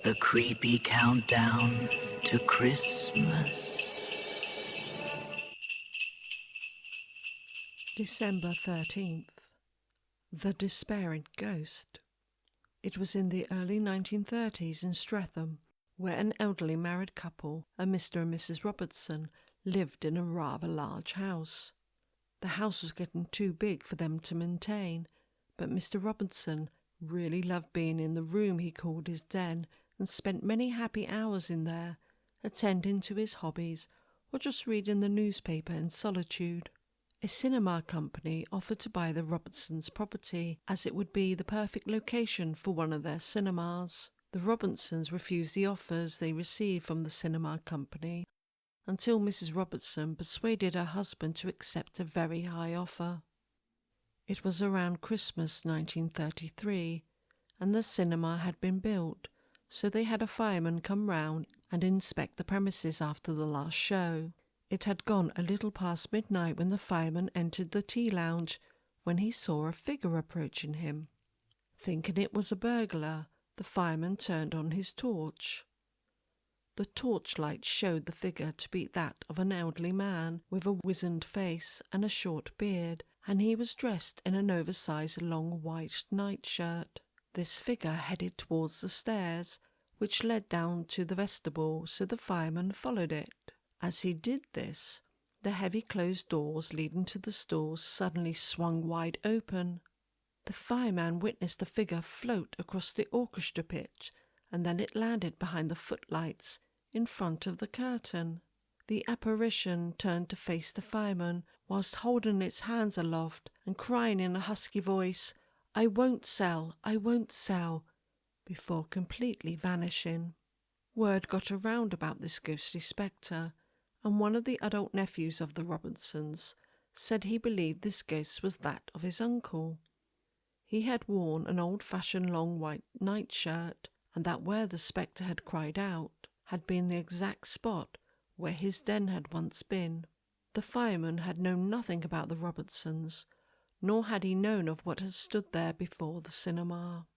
A creepy countdown to Christmas. December 13th. The Despairing Ghost. It was in the early 1930s in Streatham, where an elderly married couple, a Mr. and Mrs. Robertson, lived in a rather large house. The house was getting too big for them to maintain, but Mr. Robertson really loved being in the room he called his den and spent many happy hours in there, attending to his hobbies or just reading the newspaper in solitude. A cinema company offered to buy the Robertsons' property, as it would be the perfect location for one of their cinemas. The Robertsons refused the offers they received from the cinema company until Mrs. Robertson persuaded her husband to accept a very high offer. It was around Christmas 1933, and the cinema had been built, so they had a fireman come round and inspect the premises after the last show. It had gone a little past midnight when the fireman entered the tea lounge, when he saw a figure approaching him. Thinking it was a burglar, the fireman turned on his torch. The torchlight showed the figure to be that of an elderly man with a wizened face and a short beard, and he was dressed in an oversized long white nightshirt. This figure headed towards the stairs, which led down to the vestibule, so the fireman followed it. As he did this, the heavy closed doors leading to the stalls suddenly swung wide open. The fireman witnessed the figure float across the orchestra pitch, and then it landed behind the footlights in front of the curtain. The apparition turned to face the fireman whilst holding its hands aloft and crying in a husky voice, "I won't sell, I won't sell," before completely vanishing. Word got around about this ghostly spectre, and one of the adult nephews of the Robertsons said he believed this ghost was that of his uncle. He had worn an old-fashioned long white nightshirt, and that where the spectre had cried out had been the exact spot where his den had once been. The fireman had known nothing about the Robertsons, nor had he known of what had stood there before the cinema.